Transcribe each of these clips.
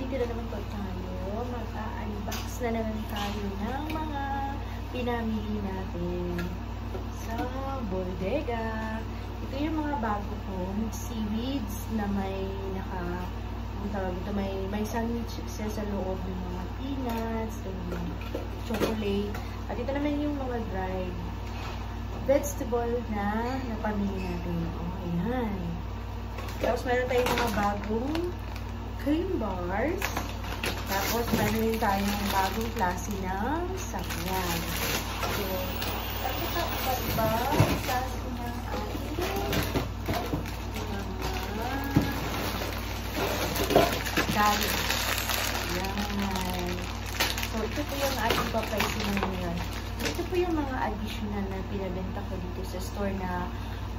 Dito na naman po tayo. Mag-unbox na naman tayo ng mga pinamili natin sa bodega. Ito yung mga bago kong seaweeds na may may sandwich sa loob ng mga peanuts, chocolate. At ito naman yung mga dried vegetable na napamili natin. Oh, ayan. Tapos meron tayong mga bagong cream bars. Tapos meron din tayong bagong klase ng sakyan. So, iba klase ng ating garlic. Ayan. So, ito po yung ating papricing ngayon. Ito po yung mga additional na pinabenta ko dito sa store na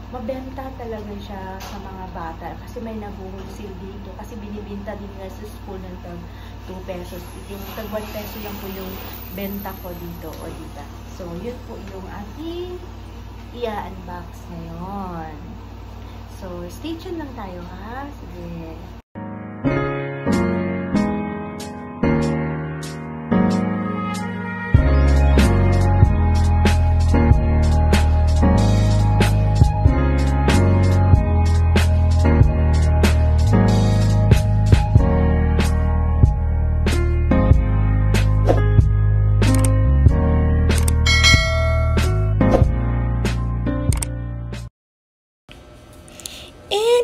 mabenta talaga siya sa mga bata. Kasi may nag-wholesale dito. Kasi binibenta din nga sa school ng tag 2 pesos. Yung tag 1 peso lang po yung benta ko dito o dito. So, yun po yung ating i-unbox ngayon. So, stay tuned lang tayo ha. Sige.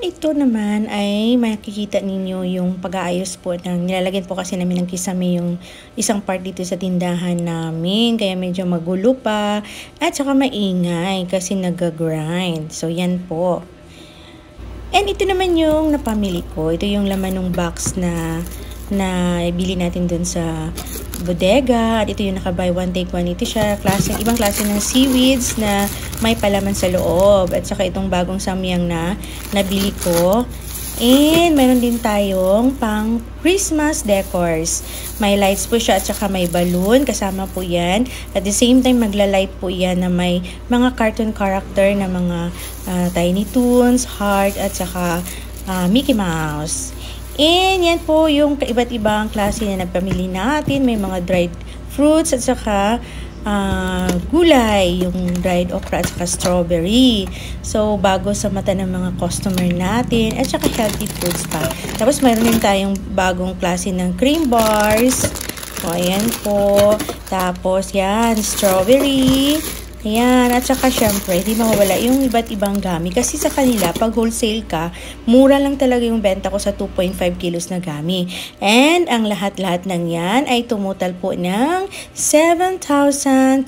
Ito naman ay makikita ninyo yung pag-aayos po ng nilalagyan po kasi namin ng kisame yung isang part dito sa tindahan namin. Kaya medyo magulo pa at saka maingay kasi nag-grind. So yan po. And ito naman yung napamili ko. Ito yung laman ng box na ibili natin dun sa bodega. At ito yung naka-buy one take one. Ito siya, ibang klase ng seaweeds na may palaman sa loob. At saka itong bagong samyang na nabili ko. And meron din tayong pang Christmas decors. May lights po siya at saka may balloon. Kasama po yan. At the same time, magla-light po yan na may mga cartoon character na mga Tiny Toons, Heart, at saka Mickey Mouse. And yan po yung iba't ibang klase na napamili natin. May mga dried fruits at saka gulay, yung dried okra at saka strawberry. So, bago sa mata ng mga customer natin at saka healthy foods pa. Tapos, mayroon din tayong bagong klase ng cream bars. So, ayan po. Tapos, yan, strawberry. Ayan, at saka syempre, di mawawala yung iba't ibang gami. Kasi sa kanila, pag wholesale ka, mura lang talaga yung benta ko sa 2.5 kilos na gami. And ang lahat-lahat ng yan ay tumutal po ng 7,280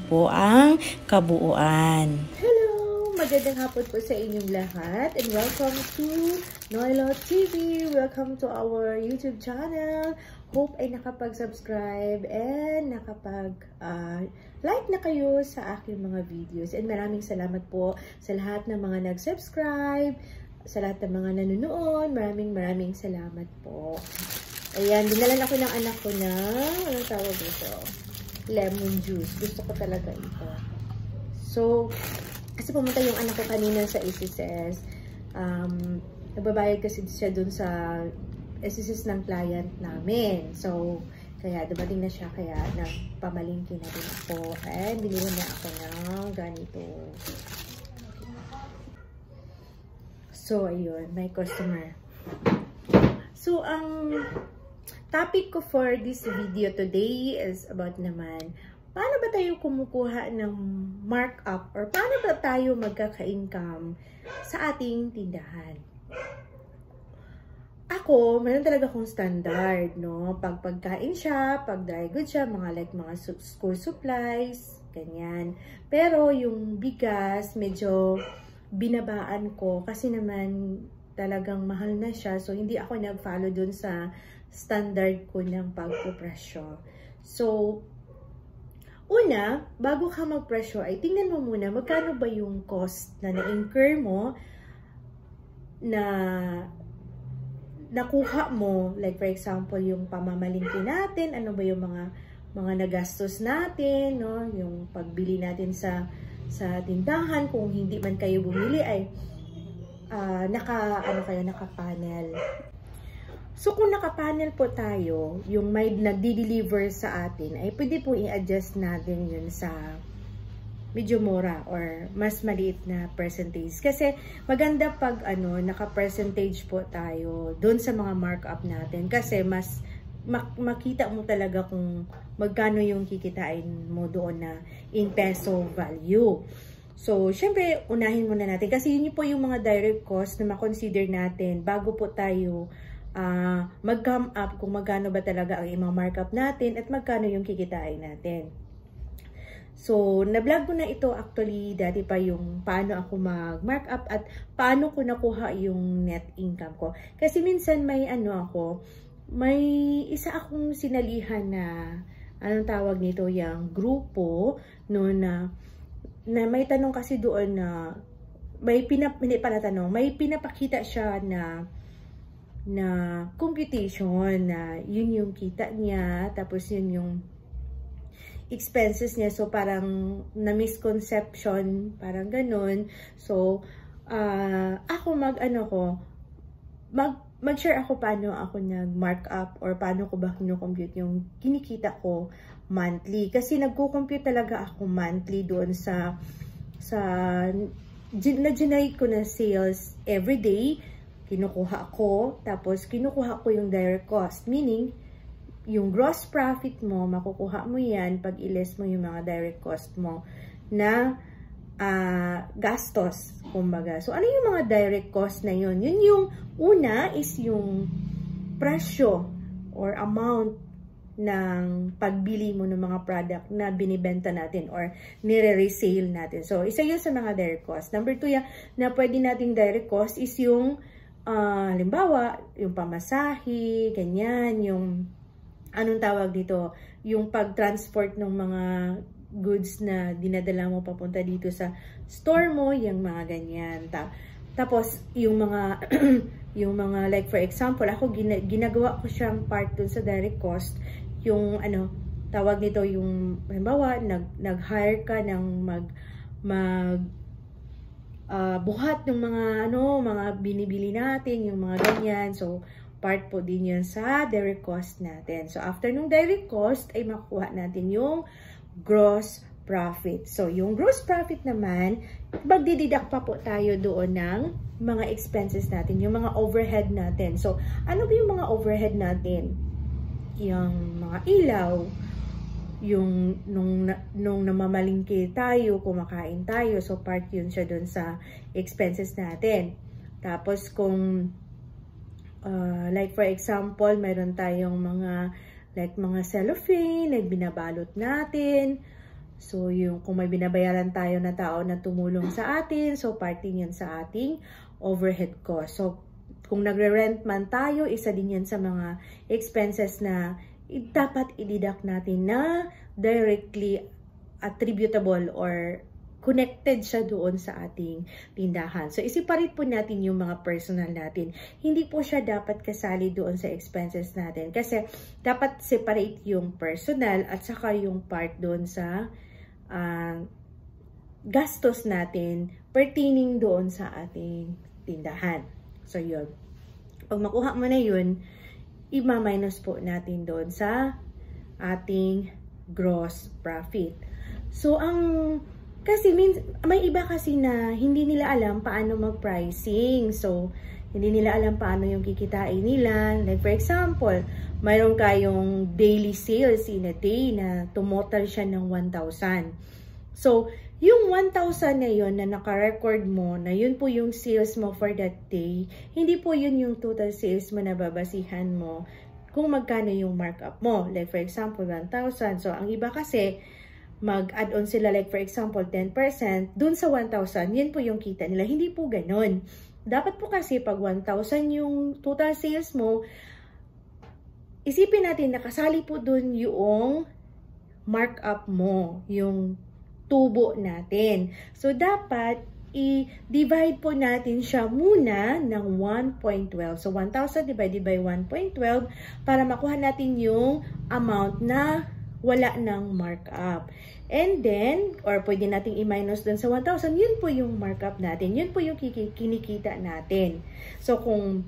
po ang kabuuan. Hello! Magandang hapon po sa inyong lahat and welcome to Noilo TV. Welcome to our YouTube channel. Hope ay nakapag-subscribe and nakapag-like na kayo sa aking mga videos. And maraming salamat po sa lahat ng mga nag-subscribe, sa lahat ng mga nanonood. Maraming salamat po. Ayan, dinalan ako ng anak ko ng, anong tawag dito? Lemon juice. Gusto ko talaga ito. So, kasi pumunta yung anak ko kanina sa SSS. Nagbabayad kasi siya dun sa SSS ng client namin. So, kaya dumating na siya. Kaya nagpamalingki na din ako. And binili na ako ng ganito. So, ayun. My customer. So, ang topic ko for this video today is about naman, paano ba tayo kumukuha ng markup or paano ba tayo magkaka-income sa ating tindahan? Ako, meron talaga akong standard, no? Pag pagkain siya, pag dry goods siya, mga school supplies, ganyan. Pero yung bigas, medyo binabaan ko kasi naman talagang mahal na siya. So, hindi ako nag-follow dun sa standard ko ng pagpupresyo. So, una, bago ka magpresyo, ay tingnan mo muna magkano ba yung cost na na-incur mo na nakuha mo, like for example, yung pamamalingki natin, ano ba yung mga nagastos natin, no? Yung pagbili natin sa tindahan, kung hindi man kayo bumili ay naka-panel. So, kung nakapanel po tayo, yung may nagdi-deliver sa atin, ay pwede po i-adjust natin yun sa medyo mura or mas maliit na percentage. Kasi maganda pag naka-percentage po tayo doon sa mga markup natin. Kasi mas makita mo talaga kung magkano yung kikitain mo doon na in peso value. So, syempre, unahin muna natin. Kasi yun po yung mga direct cost na makonsider natin bago po tayo mag-come up kung magkano ba talaga ang imang markup natin at magkano yung kikitain natin. So, na-vlog ko na ito actually dati pa yung paano ako mag-markup at paano ko nakuha yung net income ko. Kasi minsan may may isa akong sinalihan na, anong tawag nito, yung grupo, no, na may tanong kasi doon na, may pinapakita siya na computation na yun yung kita niya, tapos yun yung expenses niya. So, parang na-misconception, parang ganun. So, ako mag-share ako paano ako nag-markup or paano ko ba kino-compute yung kinikita ko monthly. Kasi nagko-compute talaga ako monthly doon sa na-generate ko na sales everyday. Kinukuha ko, tapos kinukuha ko yung direct cost. Meaning, yung gross profit mo, makukuha mo yan pag i-less mo yung mga direct cost mo na gastos, kumbaga. So, ano yung mga direct cost na yun? Yun yung una is yung presyo or amount ng pagbili mo ng mga product na binibenta natin or nire-resale natin. So, isa yun sa mga direct cost. Number 2 na pwede nating direct cost is yung halimbawa, yung pamasahe, ganyan, yung anong tawag dito, yung pag-transport ng mga goods na dinadala mo papunta dito sa store mo, yung mga ganyan. Tapos, yung mga, yung mga, like for example, ako ginagawa ko siyang part dun sa direct cost, yung tawag nito, yung, halimbawa, nag-hire ka ng buhat ng mga binibili natin, yung mga ganyan. So, part po din yun sa direct cost natin. So, after nung direct cost, ay makuha natin yung gross profit. So, yung gross profit naman, magdididak pa po tayo doon ng mga expenses natin, yung mga overhead natin. So, ano ba yung mga overhead natin? Yung mga ilaw, yung nung namamalingki tayo, kumakain tayo, so part yun siya dun sa expenses natin. Tapos kung like for example, meron tayong mga cellophane na binabalot natin, so yung kung may binabayaran tayo na tao na tumulong sa atin, so part din yun sa ating overhead cost. So kung nagre-rent man tayo, isa din yan sa mga expenses na dapat i-deduct natin na directly attributable or connected siya doon sa ating tindahan. So, isiparate po natin yung mga personal natin. Hindi po siya dapat kasali doon sa expenses natin. Kasi, dapat separate yung personal at saka yung part doon sa gastos natin pertaining doon sa ating tindahan. So, yun. Pag makuha mo na yun, i-minus po natin doon sa ating gross profit. So, kasi may iba kasi na hindi nila alam paano mag-pricing. So, hindi nila alam paano yung kikitain nila. Like for example, mayroon kayong daily sales in a day na tumotal siya ng 1,000. So, yung 1,000 na yun na naka-record mo, na yun po yung sales mo for that day, hindi po yun yung total sales mo na babasihan mo kung magkano yung markup mo. Like for example, 1,000. So, ang iba kasi, mag-add on sila like for example, 10%, dun sa 1,000, yun po yung kita nila. Hindi po ganun. Dapat po kasi pag 1,000 yung total sales mo, isipin natin nakasali po dun yung markup mo, yung tubo natin. So, dapat i-divide po natin siya muna ng 1.12. So, 1,000 divided by 1.12 para makuha natin yung amount na wala ng markup. And then, or pwede nating i-minus dun sa 1,000, yun po yung markup natin. Yun po yung kinikita natin. So, kung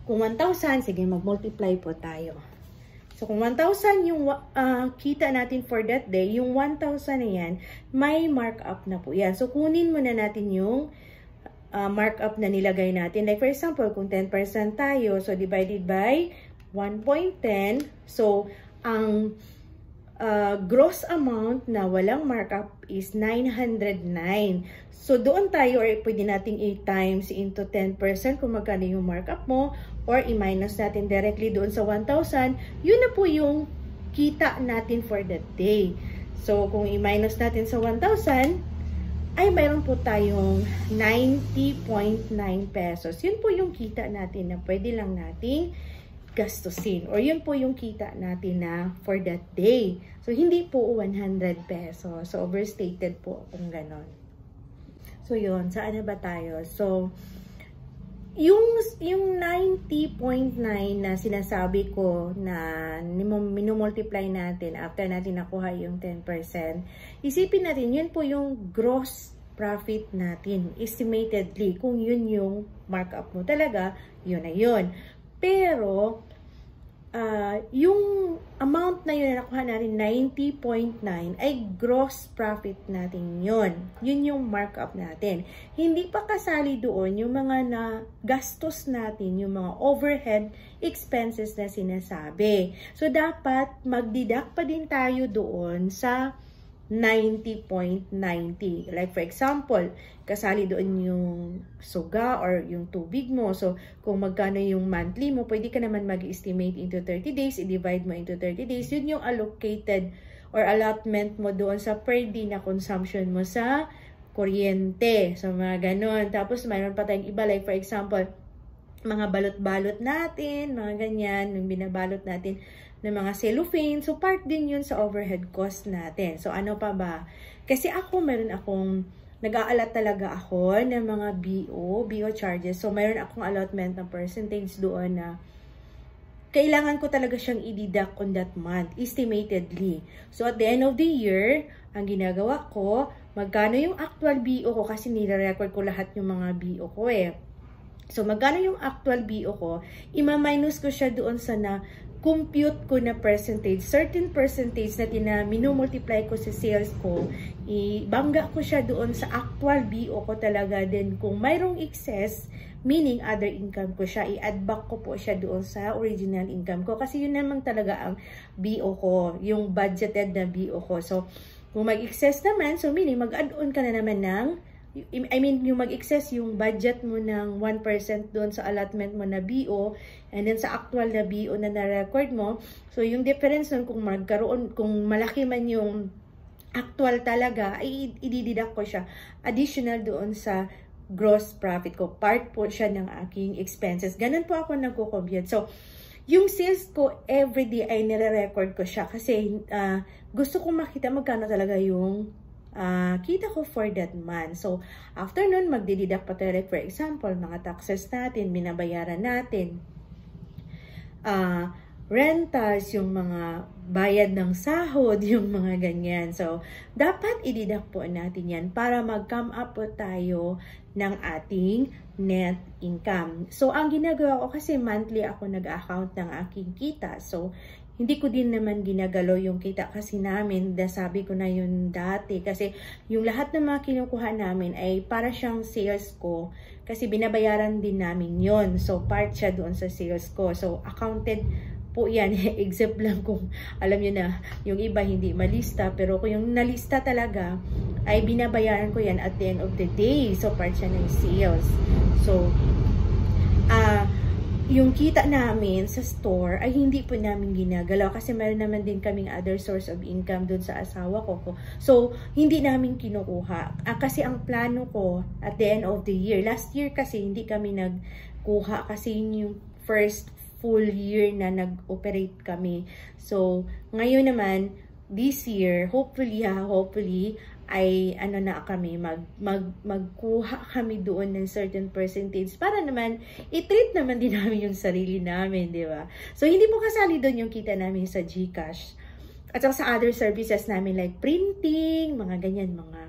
kung 1,000, sige, mag-multiply po tayo. So, kung 1,000 yung kita natin for that day, yung 1,000 na yan, may markup na po yan. So, kunin muna natin yung markup na nilagay natin. Like, for example, kung 10% tayo, so divided by 1.10. So, ang gross amount na walang markup is 909. So, doon tayo, or pwede nating 8 times into 10% kung magkano yung markup mo, or i-minus natin directly doon sa 1,000. Yun na po yung kita natin for that day. So, kung i-minus natin sa 1,000, ay mayroon po tayong 90.9 pesos. Yun po yung kita natin na pwede lang nating gastusin. Or yun po yung kita natin na for that day. So, hindi po 100 pesos. So, overstated po kung ganon. So, yun. Saan na ba tayo? So, yung 90.9 na sinasabi ko na minumultiply natin after natin nakuha yung 10%, isipin natin, yun po yung gross profit natin. Estimatedly, kung yun yung markup mo talaga, yun na yun. Pero, yung amount na yun na nakuha natin, 90.9, ay gross profit natin yun. Yun yung markup natin. Hindi pa kasali doon yung mga gastos natin, yung mga overhead expenses na sinasabi. So, dapat mag-deduct pa din tayo doon sa 90.90. Like for example, kasali doon yung suga or yung tubig mo. So, kung magkano yung monthly mo, pwede ka naman mag-estimate into 30 days, i-divide mo into 30 days. Yun yung allocated or allotment mo doon sa per day na consumption mo sa kuryente. So, mga ganon. Tapos, mayroon pa tayong iba. Like for example, mga balot-balot natin, mga ganyan, yung binabalot natin ng mga cellophane. So, part din yun sa overhead cost natin. So, ano pa ba? Kasi meron akong, nag-aalat talaga ako ng mga BO charges. So, mayroon akong allotment ng percentage doon na kailangan ko talaga siyang i-deduct on that month, estimatedly. So, at the end of the year, ang ginagawa ko, magkano yung actual BO ko kasi nire-record ko lahat yung mga BO ko eh. So, magkano yung actual BO ko, ima-minus ko siya doon sa compute ko na percentage, certain percentage na minumultiply ko sa sales ko, ibangga ko siya doon sa actual BO ko talaga. Then, kung mayroong excess, meaning other income ko siya, i-add back ko po siya doon sa original income ko. Kasi yun naman talaga ang BO ko, yung budgeted na BO ko. So, kung mag-excess naman, so meaning mag-add on ka na naman ng yung mag-excess yung budget mo ng 1% doon sa allotment mo na BO and then sa actual na BO na na-record mo. So, yung difference nun kung malaki man yung actual talaga, ay i-deduct ko siya additional doon sa gross profit ko. Part po siya ng aking expenses. Ganun po ako nagko-compute. So, yung sales ko everyday ay nire-record ko siya kasi gusto kong makita magkano talaga yung kita ko for that month. So, after nun, magdideduct pa tayo. Like, for example, mga taxes natin, binabayaran natin. Rentals, yung mga bayad ng sahod, yung mga ganyan. So, dapat i-deduct po natin yan para mag-come up po tayo ng ating net income. So, ang ginagawa ko kasi monthly ako nag-account ng aking kita. So, hindi ko din naman ginagalaw yung kita kasi namin, sabi ko na yun dati. Kasi yung lahat ng mga kinukuha namin ay para siyang sales ko. Kasi binabayaran din namin yon. So, part siya doon sa sales ko. So, accounted po yan. Except lang kung alam nyo na yung iba hindi malista. Pero kung yung nalista talaga, ay binabayaran ko yan at the end of the day. So, part siya ng sales. So, yung kita namin sa store ay hindi po namin ginagalaw kasi meron naman din kaming other source of income dun sa asawa ko. So, hindi namin kinukuha. Kasi ang plano ko at the end of the year, last year kasi hindi kami nagkuha kasi yung first full year na nag-operate kami. So, ngayon naman, this year, hopefully ay na kami, magkuha kami doon ng certain percentage para naman i-treat naman din namin yung sarili namin, di ba? So, hindi po kasali doon yung kita namin sa GCash. At saka sa other services namin like printing, mga ganyan, mga,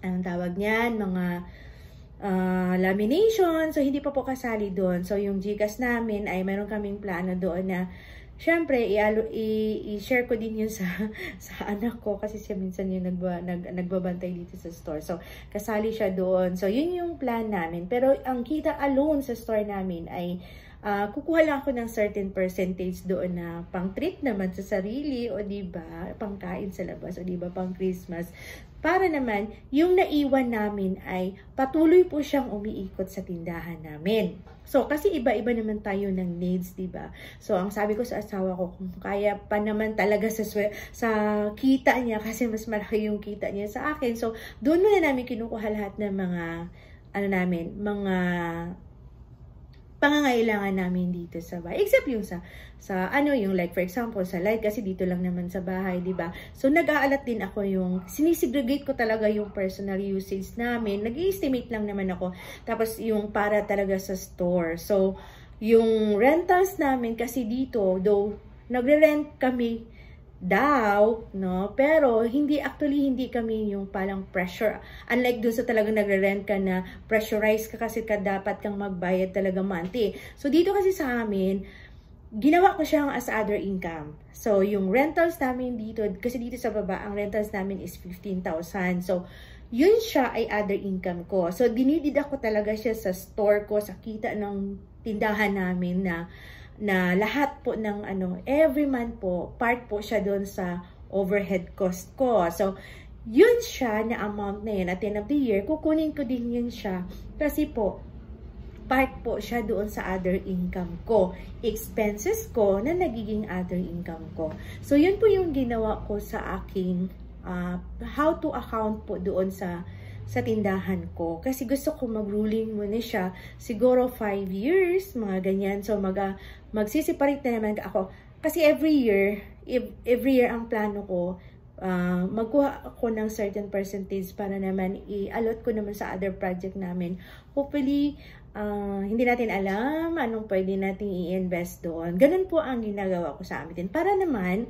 anong tawag niyan, mga lamination. So, hindi pa po kasali doon. So, yung GCash namin ay meron kaming plano doon na syempre, i-share ko din yun sa anak ko kasi siya minsan yung nagbabantay dito sa store. So, kasali siya doon. So, yun yung plan namin. Pero, ang kita alone sa store namin ay kukuha lang ako ng certain percentage doon na pang-treat naman sa sarili o diba, pang-kain sa labas o diba, pang-Christmas. Para naman, yung naiwan namin ay patuloy po siyang umiikot sa tindahan namin. So, kasi iba-iba naman tayo ng needs, diba? So, ang sabi ko sa asawa ko, kung kaya pa naman talaga sa kita niya, kasi mas malaki yung kita niya sa akin. So, doon muna namin kinukuha lahat ng mga, mga pangangailangan namin dito sa bahay. Except yung yung like for example, sa light kasi dito lang naman sa bahay, di ba? So, nag-aalat din ako sinisegregate ko talaga yung personal usage namin. Nag-i-estimate lang naman ako. Tapos, yung para talaga sa store. So, yung rentals namin kasi dito, though, nagre-rent kami daw, no? Pero, hindi kami yung palang pressure. Unlike dun sa talagang nagre-rent ka na pressurized ka kasi dapat kang magbayad talaga monthly. So, dito kasi sa amin, ginawa ko siyang as other income. So, yung rentals namin dito, kasi dito sa baba, ang rentals namin is 15,000. So, yun siya ay other income ko. So, dinidida ko talaga siya sa store ko, sa kita ng tindahan namin na lahat po ng every month po, part po siya doon sa overhead cost ko. So, yun siya na amount na yun. At the end of the year, kukunin ko din yun siya. Kasi po, part po siya doon sa other income ko. Expenses ko na nagiging other income ko. So, yun po yung ginawa ko sa aking how to account po doon sa tindahan ko. Kasi gusto ko mag-ruling muna siya. Siguro 5 years, mga ganyan. So, magsiseparate na naman ako. Kasi every year ang plano ko, magkuha ako ng certain percentage para naman i-allot ko naman sa other project namin. Hopefully, hindi natin alam anong pwede natin i-invest doon. Ganun po ang ginagawa ko sa amin. Para naman,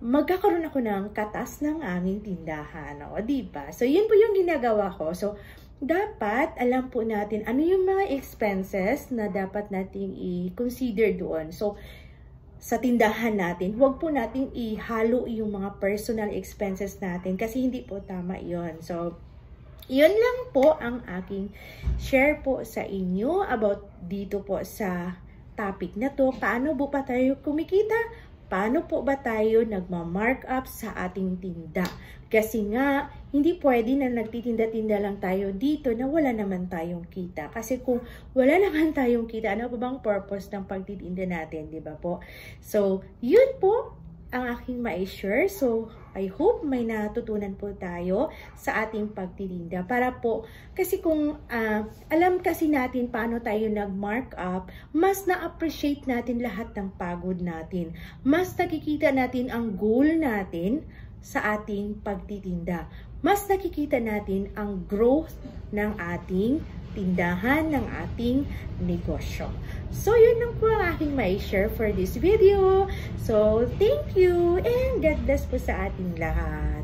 magkakaroon ako ng katas ng aming tindahan. O, diba? So, yun po yung ginagawa ko. So, dapat alam po natin ano yung mga expenses na dapat nating i-consider doon. So, sa tindahan natin, huwag po natin ihalo yung mga personal expenses natin kasi hindi po tama yun. So, yun lang po ang aking share po sa inyo about dito po sa topic na to. Paano po pa tayo kumikita? Paano po ba tayo nagma-markup sa ating tinda? Kasi nga, hindi pwede na nagtitinda-tinda lang tayo dito na wala naman tayong kita. Kasi kung wala naman tayong kita, ano pa bang purpose ng pagtitinda natin, di ba po? So, yun po ang aking ma-share. So, I hope may natutunan po tayo sa ating pagtitinda. Para po, kasi kung alam kasi natin paano tayo nag-markup, mas na-appreciate natin lahat ng pagod natin. Mas nakikita natin ang goal natin sa ating pagtitinda. Mas nakikita natin ang growth ng ating tindahan, ng ating negosyo. So, yun lang po ang aking mai-share for this video. So, thank you and God bless po sa ating lahat.